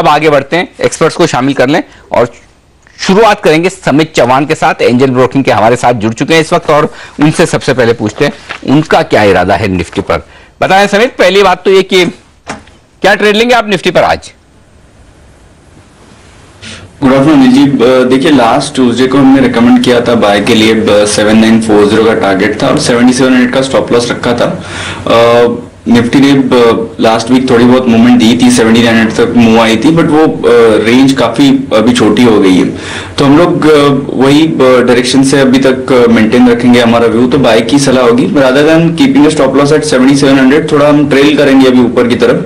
अब आगे बढ़ते हैं, एक्सपर्ट्स को शामिल कर लें और शुरुआत करेंगे समित चौहान के साथ। एंजल ब्रोकिंग के हमारे साथ जुड़ चुके हैं इस वक्त और उनसे सबसे पहले पूछते हैं उनका क्या इरादा है निफ्टी पर। बताएं समित, पहली बात तो ये कि क्या ट्रेड लेंगे आप निफ्टी पर आज? गुड आफ्टरनून जी। देखिए, लास्ट ट्यूसडे को हमने रिकमेंड किया था बाय के लिए 7940 का टारगेट था और 7700 का स्टॉप लॉस रखा था। निफ्टी ने लास्ट वीक थोड़ी बहुत मूवमेंट दी थी, 7900 तक मूव आई थी, बट वो रेंज काफी अभी छोटी हो गई है, तो हम लोग वही डायरेक्शन से अभी तक मेंटेन रखेंगे हमारा व्यू। तो बाय की सलाह होगी rather than keeping stop loss at 7700। थोड़ा हम ट्रेल करेंगे अभी ऊपर की तरफ।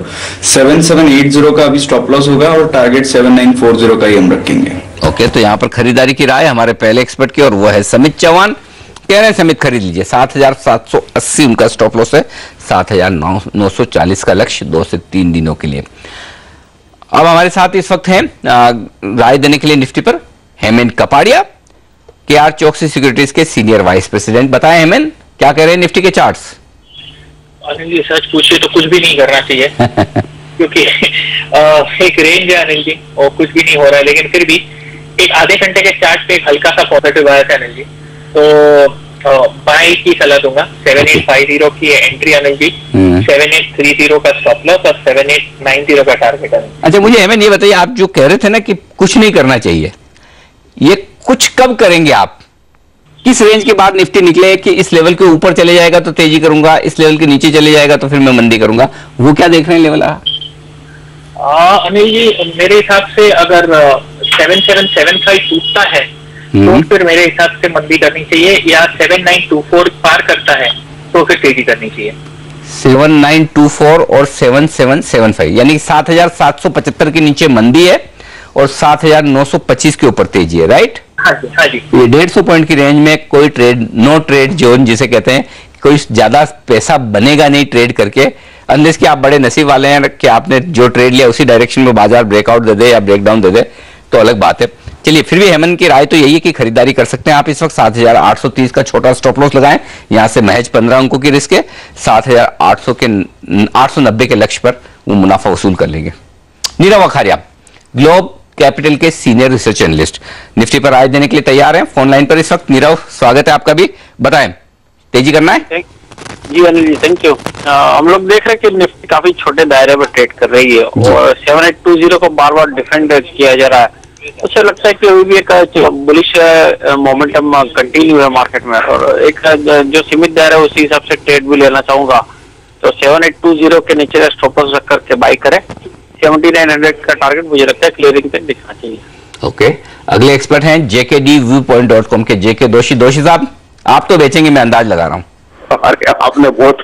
7780 का अभी स्टॉप लॉस होगा और टारगेट 7940 का ही हम रखेंगे। ओके, तो यहाँ पर खरीदारी की राय हमारे पहले एक्सपर्ट की और वो है समित चौहान। कह रहे हैं समित खरीद लीजिए, 7780 उनका स्टॉप लॉस है, 7940 का लक्ष्य 2 से 3 दिनों के लिए। अब हमारे साथ इस वक्त हैं राय देने के लिए निफ्टी पर हेमंत कपाड़िया, केआर चौकसी सिक्योरिटीज के सीनियर वाइस प्रेसिडेंट। बताएं हेमंत, क्या कह रहे हैं निफ्टी के चार्ट्स? अनिल जी, सच पूछिए तो कुछ भी नहीं करना चाहिए क्योंकि एक रेंज है अनिल जी और कुछ भी नहीं हो रहा है, लेकिन फिर भी एक आधे घंटे के चार्ट पे एक हल्का सा पॉजिटिव आया था अनिल जी, तो बाय की सलाह दूंगा। 7850 की एंट्री अनिल जी, 7830 का स्टॉप लॉस और 7890 का टारगेट अनिल। अच्छा, मुझे हेमंत ये बताइए, आप जो कह रहे थे ना कि कुछ नहीं करना चाहिए, ये कुछ कब करेंगे आप? किस रेंज के बाद निफ्टी निकले कि इस लेवल के ऊपर चले जाएगा तो तेजी करूंगा, इस लेवल के नीचे चले जाएगा तो फिर मैं मंदी करूंगा, वो क्या देख रहे हैं लेवल? अनिल जी, मेरे हिसाब से अगर 7775 टूटता है तो फिर मेरे हिसाब से मंदी करनी चाहिए, या 7924 पार करता है तो फिर तेजी करनी चाहिए। 7924 और 7775 यानी 7775 के नीचे मंदी है और 7925 के ऊपर तेजी है, राइट? हाँ जी, हाँ जी। ये 150 पॉइंट की रेंज में कोई ट्रेड, नो ट्रेड जोन जिसे कहते हैं, कोई ज्यादा पैसा बनेगा नहीं ट्रेड करके, अनलेस कि आप बड़े नसीब वाले हैं कि आपने जो ट्रेड लिया उसी डायरेक्शन में बाजार ब्रेकआउट दे दे या ब्रेकडाउन दे दे तो अलग बात है। चलिए, फिर भी हेमंत की राय तो यही है कि खरीदारी कर सकते हैं आप इस वक्त। 7830 का छोटा स्टॉप लॉस लगाएं, यहां से महज 15 अंकों की रिस्क है, 890 के लक्ष्य पर वो मुनाफा वसूल कर लेंगे। नीरव अखारिया, ग्लोब कैपिटल के सीनियर रिसर्च एनालिस्ट, निफ्टी पर राय देने के लिए तैयार हैं फोन लाइन पर इस वक्त। नीरव, स्वागत है आपका भी, बताएं तेजी करना है? जी अनिल जी, थैंक यू। हम लोग देख रहे हैं कि निफ्टी काफी छोटे दायरे पर ट्रेड कर रही है और 7820 को बार बार डिफेंड किया जा रहा है। अच्छा लगता है कि अभी भी एक बुलिश मोमेंटम कंटिन्यू है मार्केट में, और एक जो सीमित दायरा है उसी हिसाब से ट्रेड भी लेना चाहूंगा, तो 7820 के नीचे का स्टॉप लॉस रख करके बाई करें। 7900 का टारगेट मुझे लगता है क्लियरिंग तक दिखना चाहिए। ओके, अगले एक्सपर्ट हैं jkdviewpoint.com के जेके दोषी। दोषी साहब, आप तो बेचेंगे, मैं अंदाज लगा रहा हूँ। अरे आपने बहुत,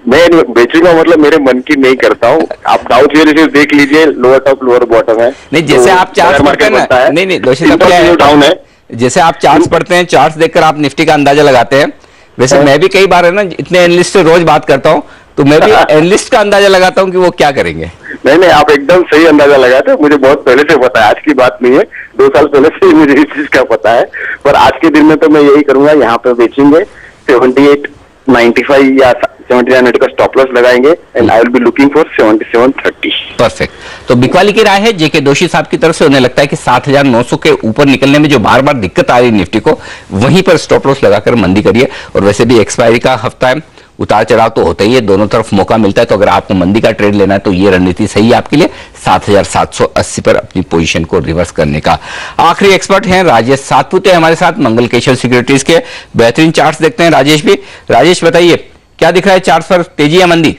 मैं बेचूंगा मतलब मेरे मन की नहीं करता हूँ। आप डाउ थियरी देख लीजिए, लोअर टॉप लोअर बॉटम है। नहीं, जैसे आप चार्ट्स पढ़ते हैं ना, नहीं दोषी साहब, क्या है डाउन है, जैसे आप चार्ट्स पढ़ते हैं, चार्ट्स देखकर आप निफ्टी का अंदाजा लगाते हैं। वैसे मैं भी कई बार है ना, इतने एनालिस्ट से रोज बात करता हूँ, तो मैं भी एनालिस्ट का अंदाजा लगाता हूँ कि वो क्या करेंगे। नहीं, आप एकदम सही अंदाजा लगाते हैं। मुझे बहुत पहले से पता है, आज की बात नहीं है, 2 साल पहले से मुझे इस चीज का पता है। पर आज के दिन में तो मैं यही करूंगा, यहाँ पे बेचेंगे 7895 या 7900 का स्टॉप लॉस लगाएंगे and I will be looking for 7730। Perfect. तो बिकवाली की राय है जेके दोषी साहब की तरफ से, उन्हें लगता है कि 7900 के ऊपर निकलने में जो बार बार दिक्कत आ रही है निफ्टी को, वहीं पर स्टॉप लॉस लगाकर मंदी करिए। और वैसे भी एक्सपायरी का हफ्ता है, उतार चढ़ाव तो होता ही है, दोनों तरफ मौका मिलता है, तो अगर आपको मंदी का ट्रेड लेना है तो ये रणनीति सही है आपके लिए, 7780 पर अपनी पोजीशन को रिवर्स करने का। आखिरी एक्सपर्ट हैं राजेश सातपुते हमारे साथ, मंगल केशव सिक्योरिटीज के। बेहतरीन चार्ट्स देखते हैं राजेश भी। राजेश, बताइए क्या दिख रहा है चार्ट्स पर, तेजी या मंदी?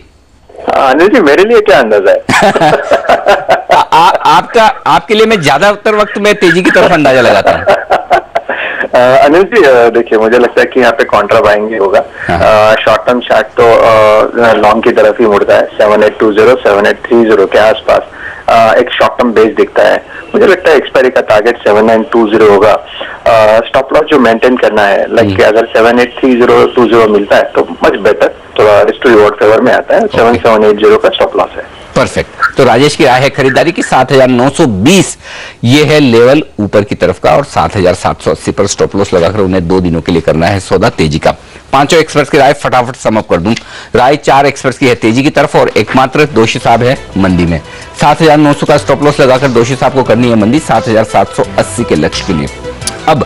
अनिल जी, मेरे लिए क्या अंदाजा है? आपके लिए मैं ज्यादातर वक्त में तेजी की तरफ अंदाजा लगाता हूँ। अनिल जी, देखिए मुझे लगता है कि यहाँ पे कॉन्ट्रा बाइंग होगा। शॉर्ट टर्म चार्ट तो लॉन्ग की तरफ ही मुड़ता है, 7820 7830 के आसपास एक शॉर्ट टर्म बेस दिखता है। मुझे लगता है एक्सपायरी का टारगेट 7920 होगा। स्टॉप लॉस जो मेंटेन करना है, लाइक अगर 783020 मिलता है तो मच बेटर, थोड़ा रिस्क टू रिवॉर्ड फेवर में आता है। 7780 का स्टॉप लॉस है। परफेक्ट। तो राजेश की राय है खरीदारी की, 7920 ये है लेवल ऊपर की तरफ का, और 7780 पर स्टॉप लॉस लगाकर उन्हें 2 दिनों के लिए करना है सौदा तेजी का। पांचों एक्सपर्ट्स की राय फटाफट समअप कर दूं। राय 4 एक्सपर्ट्स की है तेजी की तरफ और एकमात्र दोषी साहब है मंदी में। 7,900 का स्टॉप लॉस लगाकर दोषी साहब को करनी है मंदी 7,780 के लक्ष्य के लिए। अब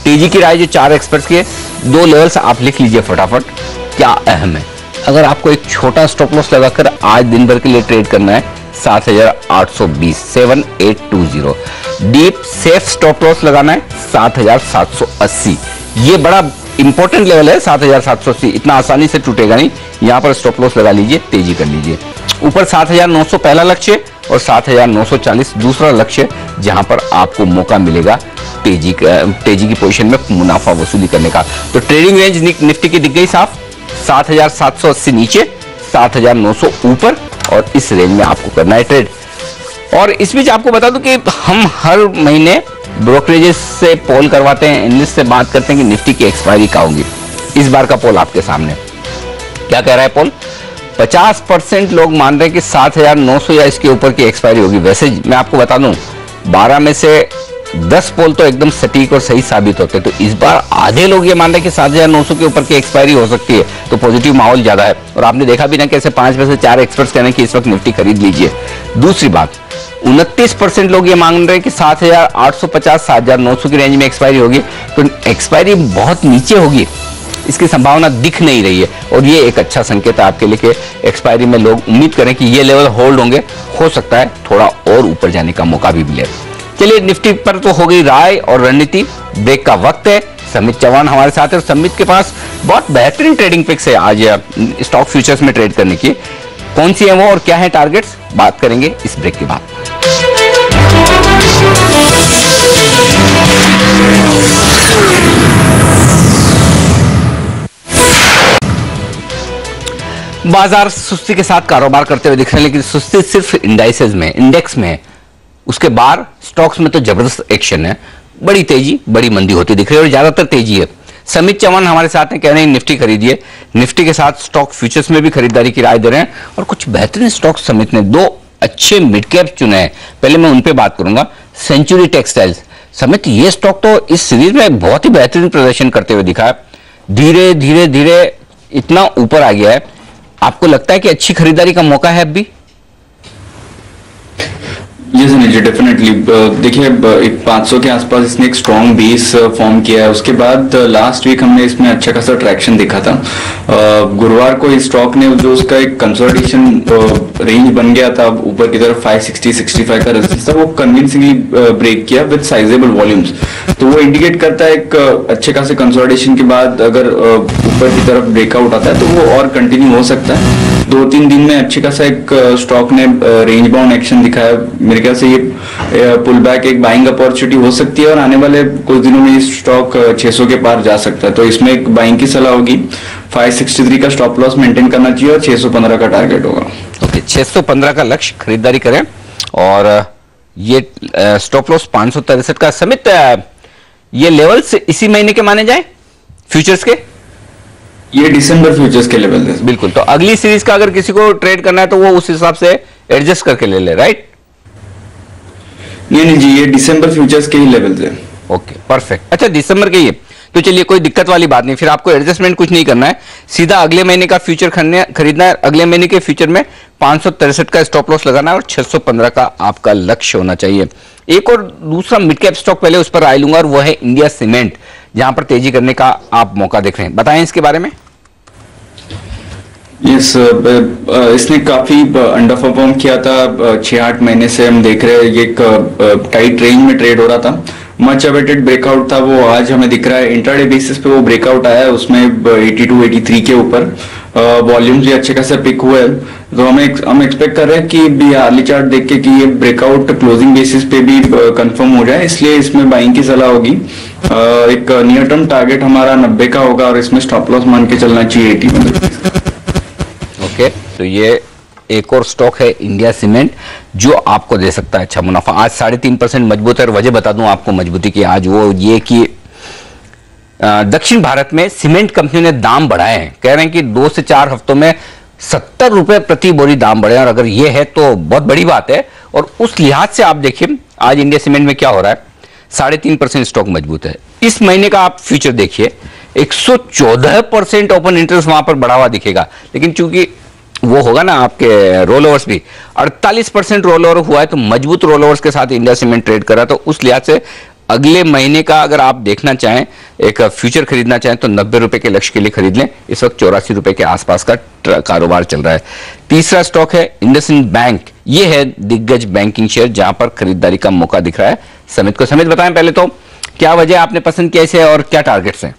तेजी की राय जो 4 एक्सपर्ट्स की है, 2 लेवल्स आप लिख लीजिए फटाफट, क्या अहम है। अगर आपको एक छोटा स्टॉप लॉस लगाकर आज दिन भर के लिए ट्रेड करना है 7,820 7820, डीप सेफ स्टॉप लॉस लगाना है 7,780। ये बड़ा इंपॉर्टेंट लेवल है 7,780, इतना आसानी से टूटेगा नहीं। यहां पर स्टॉप लॉस लगा लीजिए, तेजी कर लीजिए। ऊपर 7,900 पहला लक्ष्य और 7,940 दूसरा लक्ष्य, जहां पर आपको मौका मिलेगा तेजी की पोजीशन में मुनाफा वसूली करने का। तो ट्रेडिंग रेंज निफ्टी की दिख गई साफ, 7,780 नीचे, 7,900 ऊपर, और इस रेंज में आपको करना है ट्रेड। और इस बीच आपको बता दूं कि हम हर महीने ब्रोकरेजेस से पोल करवाते हैं, एनालिस्ट से बात करते हैं कि निफ्टी की एक्सपायरी क्या होगी। इस बार का पोल आपके सामने क्या कह रहा है पोल? 50% लोग मान रहे हैं कि 7,900 या इसके ऊपर की एक्सपायरी होगी। वैसे मैं आपको बता दूं 12 में से 10 पोल तो एकदम सटीक और सही साबित होते हैं। तो इस बार आधे लोग ये मान रहे हैं कि 7,900 के ऊपर की एक्सपायरी हो सकती है, तो पॉजिटिव माहौल ज्यादा है। और आपने देखा भी ना कैसे 5 में से 4 एक्सपर्ट्स कह रहे हैं कि इस वक्त निफ्टी खरीद लीजिए। दूसरी बात, 29% लोग ये मांग रहे हैं कि 7,850 7,900 की रेंज में एक्सपायरी होगी। तो एक्सपायरी बहुत नीचे होगी, इसकी संभावना दिख नहीं रही है। और ये एक अच्छा संकेत है आपके लिए कि एक्सपायरी में लोग उम्मीद करें कि ये लेवल होल्ड होंगे, हो सकता है थोड़ा और ऊपर जाने का मौका भी मिले। चलिए, निफ्टी पर तो हो गई राय और रणनीति। ब्रेक का वक्त है। समित चौहान हमारे साथ है और समित के पास बहुत बेहतरीन ट्रेडिंग पिक्स है आज स्टॉक फ्यूचर्स में ट्रेड करने की। कौन सी है वो और क्या है टारगेट्स, बात करेंगे इस ब्रेक के बाद। बाजार सुस्ती के साथ कारोबार करते हुए दिख रहे हैं, लेकिन सुस्ती सिर्फ इंडाइसेस में, इंडेक्स में है। उसके बाहर स्टॉक्स में तो जबरदस्त एक्शन है, बड़ी तेजी बड़ी मंदी होती दिख रही है और ज्यादातर तेजी है। समित चौहान हमारे साथ हैं, कह रहे हैं निफ्टी खरीदिए। निफ्टी के साथ स्टॉक फ्यूचर्स में भी खरीदारी की राय दे रहे हैं और कुछ बेहतरीन स्टॉक समित ने 2 अच्छे मिड कैप चुने हैं। पहले मैं उन पे बात करूंगा। सेंचुरी टेक्सटाइल्स समित, ये स्टॉक तो इस सीरीज में बहुत ही बेहतरीन प्रदर्शन करते हुए दिखा है। धीरे धीरे धीरे इतना ऊपर आ गया है, आपको लगता है कि अच्छी खरीदारी का मौका है अब भी? ये सुनिए जी, डेफिनेटली देखिए एक 500 के आसपास इसने एक स्ट्रॉन्ग बेस फॉर्म किया है। उसके बाद लास्ट वीक हमने इसमें अच्छा खासा ट्रैक्शन देखा था। गुरुवार को इस स्टॉक ने जो उसका एक कंसोलिडेशन रेंज बन गया था ऊपर की तरफ 560-65 का रेजिस्टेंस था, वो कन्विंसिंगली ब्रेक किया विद साइजेबल वॉल्यूम्स। तो वो इंडिकेट करता है एक अच्छे खासे कंसोलिडेशन के बाद अगर ऊपर की तरफ ब्रेकआउट आता है तो वो और कंटिन्यू हो सकता है। 2-3 दिन में अच्छे खासा एक स्टॉक ने रेंज बाउंड एक्शन दिखाया। मेरे ख्याल से ये पुल बैक एक बाइंग अपॉर्चुनिटी हो सकती है और आने वाले कुछ दिनों में ये स्टॉक 600 के पार जा सकता है। तो इसमें एक बाइंग की सलाह होगी। 563 का स्टॉप लॉस मेंटेन करना चाहिए और 615 का टारगेट होगा। ओके, 615 का लक्ष्य खरीदारी करें। और ये स्टॉप लॉस 563 का। समित, ये लेवल्स इसी महीने के माने जाए फ्यूचर्स के? ये दिसंबर फ्यूचर्स के लेवल है। बिल्कुल। तो अगली सीरीज का अगर किसी को ट्रेड करना है तो वो उस हिसाब से एडजस्ट करके ले ले, राइट? नहीं जी, ये दिसंबर फ्यूचर्स के ही लेवल है। Okay, perfect. अच्छा, दिसंबर के ही है तो चलिए कोई दिक्कत वाली बात नहीं, फिर आपको एडजस्टमेंट कुछ नहीं करना है, सीधा अगले महीने का फ्यूचर खरीदना है। अगले महीने के फ्यूचर में 563 का स्टॉप लॉस लगाना है और 615 का आपका लक्ष्य होना चाहिए। एक और दूसरा मिड कैप स्टॉक पहले उस पर राय लूंगा और वो है इंडिया सीमेंट, जहां पर तेजी करने का आप मौका देख रहे हैं। बताएं इसके बारे में। यस, इसने काफी अंडर परफॉर्म किया था। 6-8 महीने से हम देख रहे हैं ये एक टाइट रेंज में ट्रेड हो रहा था। मच अवेटेड ब्रेकआउट था वो, आज हमें दिख रहा है इंट्राडे बेसिस पे वो ब्रेकआउट आया है, उसमें 82-83 के ऊपर वॉल्यूम्स भी अच्छे खासे पिक हुए हैं। तो हम एक्सपेक्ट कर रहे हैं कि अर्ली चार्ट देख के कि ये ब्रेकआउट क्लोजिंग बेसिस पे भी कंफर्म हो जाए, इसलिए इसमें बाइंग की सलाह होगी। एक नियर टर्म टारगेट हमारा 90 का होगा और इसमें स्टॉप लॉस मान के चलना चाहिए 80 में। ओके, तो ये एक और स्टॉक है इंडिया सीमेंट जो आपको दे सकता है अच्छा मुनाफा। आज 3.5% मजबूत है और वजह बता दूं आपको मजबूती की, आज वो ये कि दक्षिण भारत में सीमेंट कंपनियों ने दाम बढ़ाए हैं। कह रहे हैं कि 2 से 4 हफ्तों में 70 रुपए प्रति बोरी दाम बढ़े, और अगर ये है तो बहुत बड़ी बात है। और उस लिहाज से आप देखिए आज इंडिया सीमेंट में क्या हो रहा है, 3.5% स्टॉक मजबूत है। इस महीने का आप फ्यूचर देखिए, 114% ओपन इंटरेस्ट वहां पर बढ़ा हुआ दिखेगा, लेकिन चूंकि वो होगा ना आपके रोल ओवर्स भी 48% रोल ओवर हुआ है, तो मजबूत रोल ओवर्स के साथ इंडिया सीमेंट ट्रेड कर रहा है। तो उस लिहाज से अगले महीने का अगर आप देखना चाहें, एक फ्यूचर खरीदना चाहें तो 90 रुपए के लक्ष्य के लिए खरीद लें। इस वक्त 84 रुपए के आसपास का कारोबार चल रहा है। तीसरा स्टॉक है इंडसइंड बैंक। ये है दिग्गज बैंकिंग शेयर जहां पर खरीदारी का मौका दिख रहा है। समित को समित बताएं पहले तो क्या वजह आपने पसंद किया इसे और क्या टारगेट्स हैं?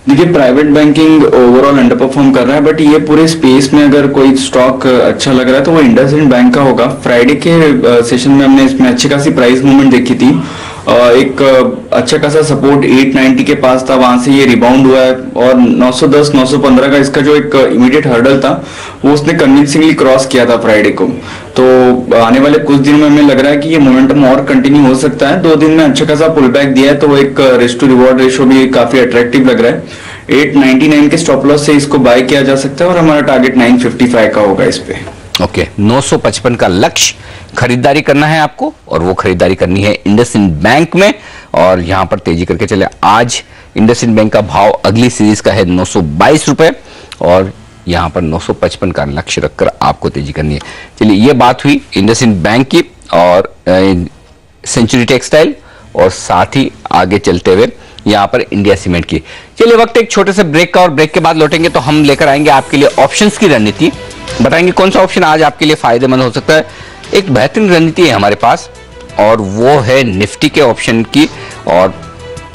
देखिए, private banking overall under perform कर रहा है, बट ये पूरे स्पेस में अगर कोई स्टॉक अच्छा लग रहा है तो वो इंडसइंड बैंक का होगा। फ्राइडे के सेशन में हमने इसमें अच्छी खासी प्राइस मूवमेंट देखी थी। एक अच्छा खासा सपोर्ट 890 के पास था, वहां से ये रिबाउंड हुआ है और 910 915 का इसका जो एक इमीडिएट हर्डल था वो उसने कन्विंसिंगली क्रॉस किया था फ्राइडे को। तो आने वाले कुछ दिनों में हमें लग रहा है कि ये मोमेंटम और कंटिन्यू हो सकता है। 2 दिन में अच्छा खासा पुल बैक दिया है, तो एक रिस्क टू रिवॉर्ड रेशियो भी काफी अट्रैक्टिव लग रहा है। 899 के स्टॉप लॉस से इसको बाय किया जा सकता है और हमारा टारगेट 955 का होगा इस पे। ओके, 955 का लक्ष्य खरीदारी करना है आपको और वो खरीदारी करनी है इंडसइंड बैंक में और यहां पर तेजी करके चले। आज इंडसइंड बैंक का भाव अगली सीरीज का है 922 रुपए और यहां पर 955 का लक्ष्य रखकर आपको तेजी करनी है। चलिए, ये बात हुई इंडसइंड बैंक की और सेंचुरी टेक्सटाइल और साथ ही आगे चलते हुए यहां पर इंडिया सीमेंट की। चलिए, वक्त एक छोटे से ब्रेक का और ब्रेक के बाद लौटेंगे तो हम लेकर आएंगे आपके लिए ऑप्शंस की रणनीति। बताएंगे कौन सा ऑप्शन आज आपके लिए फायदेमंद हो सकता है। एक बेहतरीन रणनीति है हमारे पास और वो है निफ्टी के ऑप्शन की और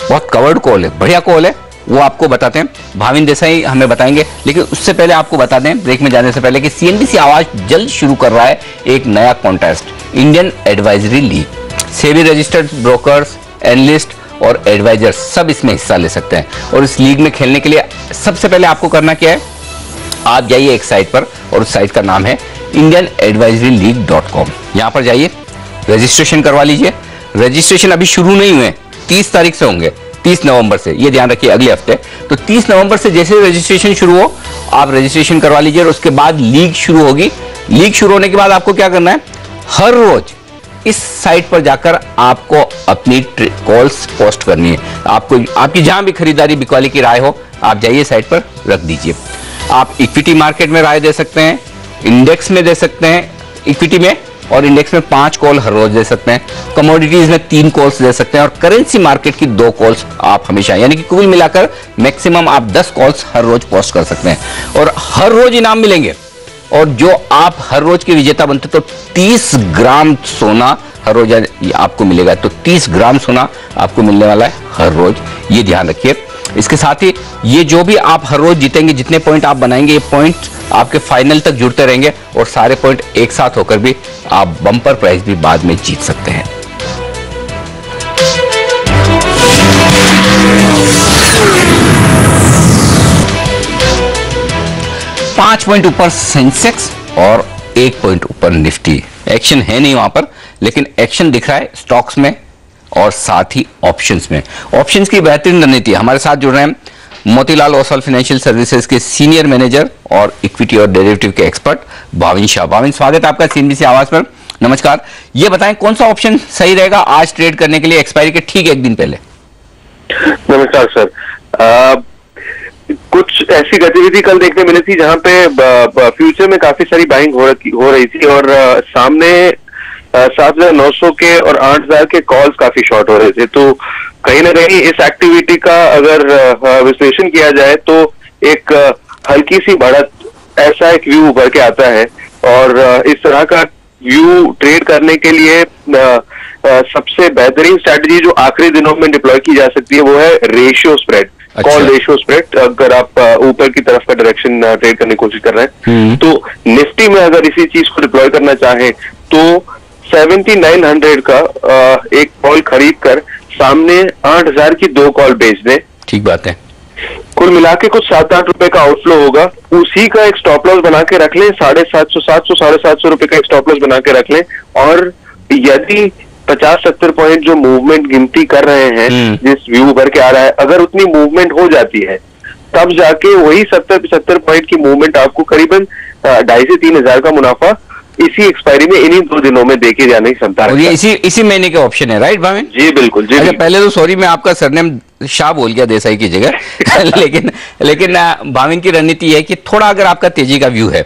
बहुत कवर्ड कॉल है, बढ़िया कॉल है, वो आपको बताते हैं। भाविन देसाई हमें बताएंगे, लेकिन उससे पहले आपको बता दें ब्रेक में जाने से पहले कि सीएनबीसी आवाज जल्द शुरू कर रहा है एक नया contest, Indian advisory league. SEBI registered brokers, analyst और एडवाइजर सब इसमें हिस्सा ले सकते हैं और इस लीग में खेलने के लिए सबसे पहले आपको करना क्या है, आप जाइए एक साइट पर और उस साइट का नाम है indianadvisoryleague.com। यहां पर जाइए, रजिस्ट्रेशन करवा लीजिए। रजिस्ट्रेशन अभी शुरू नहीं हुए, 30 तारीख से होंगे, 30 नवंबर से, ये ध्यान रखिए अगले हफ्ते। तो 30 नवंबर से जैसे रजिस्ट्रेशन शुरू हो आप रजिस्ट्रेशन करवा लीजिए और उसके बाद लीग शुरू होगी। लीग शुरू होने के बाद आपको क्या करना है, हर रोज इस साइट पर जाकर आपको अपनी कॉल्स पोस्ट करनी है। आपको आपकी जहां भी खरीदारी बिकवाली की राय हो आप जाइए साइट पर रख दीजिए। आप इक्विटी मार्केट में राय दे सकते हैं, इंडेक्स में दे सकते हैं, इक्विटी में और इंडेक्स में 5 कॉल हर रोज दे सकते हैं, कमोडिटीज में 3 कॉल्स दे सकते हैं और करेंसी मार्केट की 2 कॉल्स आप हमेशा, यानी कि कुल मिलाकर मैक्सिमम आप 10 कॉल्स हर रोज पोस्ट कर सकते हैं और हर रोज इनाम मिलेंगे। और जो आप हर रोज के विजेता बनते तो 30 ग्राम सोना हर रोज आपको मिलेगा। तो 30 ग्राम सोना आपको मिलने वाला है हर रोज, ये ध्यान रखिए। इसके साथ ही ये जो भी आप हर रोज जीतेंगे, जितने पॉइंट आप बनाएंगे, ये पॉइंट आपके फाइनल तक जुड़ते रहेंगे और सारे पॉइंट एक साथ होकर भी आप बम्पर प्राइज भी बाद में जीत सकते हैं। पांच पॉइंट ऊपर सेंसेक्स और 1 पॉइंट ऊपर निफ्टी। एक्शन है नहीं वहां पर, लेकिन एक्शन दिख रहा है स्टॉक्स में और साथ ही ऑप्शंस में। ऑप्शंस की बेहतरीन रणनीति। हमारे साथ जुड़ रहे हैं मोतीलाल ओसवाल फाइनेंशियल सर्विसेज के सीनियर मैनेजर और इक्विटी और डेरिवेटिव के एक्सपर्ट भाविन शाह। भाविन, स्वागत है आपका सीएनबीसी आवाज पर। नमस्कार, ये बताएं कौन सा ऑप्शन सही रहेगा आज ट्रेड करने के लिए एक्सपायरी के ठीक 1 दिन पहले? नमस्कार सर, कुछ ऐसी गतिविधि कल देखने मिली थी जहां पे फ्यूचर में काफी सारी बाइंग हो रही थी और सामने 7,900 के और 8,000 के कॉल्स काफी शॉर्ट हो रहे थे। तो कहीं ना कहीं इस एक्टिविटी का अगर विश्लेषण किया जाए तो एक हल्की सी बढ़त, ऐसा एक व्यू उभर के आता है और इस तरह का व्यू ट्रेड करने के लिए सबसे बेहतरीन स्ट्रैटेजी जो आखिरी दिनों में डिप्लॉय की जा सकती है वो है ratio spread, call ratio spread. अगर आप ऊपर की तरफ का डायरेक्शन ट्रेड करने की कोशिश कर रहे हैं तो निफ्टी में अगर इसी चीज को डिप्लॉय करना चाहें तो 7900 का एक कॉल खरीद कर सामने 8000 की 2 कॉल बेच दें। ठीक बात है। कुल मिला के कुछ 7-8 रुपए का आउटफ्लो होगा, उसी का एक स्टॉप लॉस बना के रख लें, 750 750 रुपए का एक स्टॉप लॉस बना के रख लें और यदि 50-70 पॉइंट जो मूवमेंट गिनती कर रहे हैं, जिस व्यू भर के आ रहा है, अगर उतनी मूवमेंट हो जाती है तब जाके वही 70-75 पॉइंट की मूवमेंट आपको करीबन 2,500 से 3,000 का मुनाफा इसी एक्सपायरी में इन्हीं 2 दिनों में देके जाने की क्षमता है। ये इसी महीने के ऑप्शन है, राइट भाविन? जी बिल्कुल जी। अच्छा, पहले तो सॉरी मैं आपका सरनेम शाह बोल गया देसाई की जगह लेकिन भाविन की रणनीति है कि थोड़ा अगर आपका तेजी का व्यू है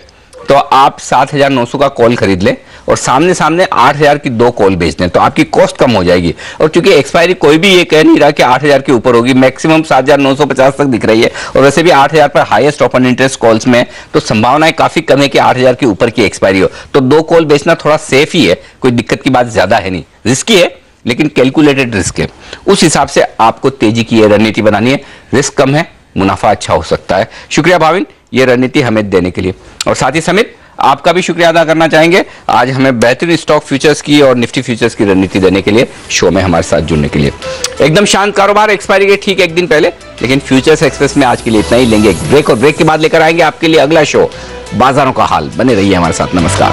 तो आप 7,900 का कॉल खरीद लें और सामने सामने 8,000 की 2 कॉल बेच दें, तो आपकी कॉस्ट कम हो जाएगी। और क्योंकि एक्सपायरी कोई भी ये कह नहीं रहा कि 8,000 के ऊपर होगी, मैक्सिमम 7,950 तक दिख रही है, और वैसे भी 8,000 पर हाईएस्ट ओपन इंटरेस्ट कॉल्स में तो संभावनाएं काफी कम है कि 8,000 के ऊपर की एक्सपायरी हो। तो 2 कॉल बेचना थोड़ा सेफ ही है, कोई दिक्कत की बात ज्यादा है नहीं, रिस्की है लेकिन कैलकुलेटेड रिस्क है। उस हिसाब से आपको तेजी की रणनीति बनानी है, रिस्क कम है, मुनाफा अच्छा हो सकता है। शुक्रिया भाविन ये रणनीति हमें देने के लिए, और साथ ही समेत आपका भी शुक्रिया अदा करना चाहेंगे आज हमें बेहतरीन स्टॉक फ्यूचर्स की और निफ्टी फ्यूचर्स की रणनीति देने के लिए, शो में हमारे साथ जुड़ने के लिए। एकदम शांत कारोबार, एक्सपायरी के ठीक एक दिन पहले, लेकिन फ्यूचर्स एक्सप्रेस में आज के लिए इतना ही। लेंगे एक ब्रेक और ब्रेक के बाद लेकर आएंगे आपके लिए अगला शो बाजारों का हाल। बने रहिए हमारे साथ। नमस्कार।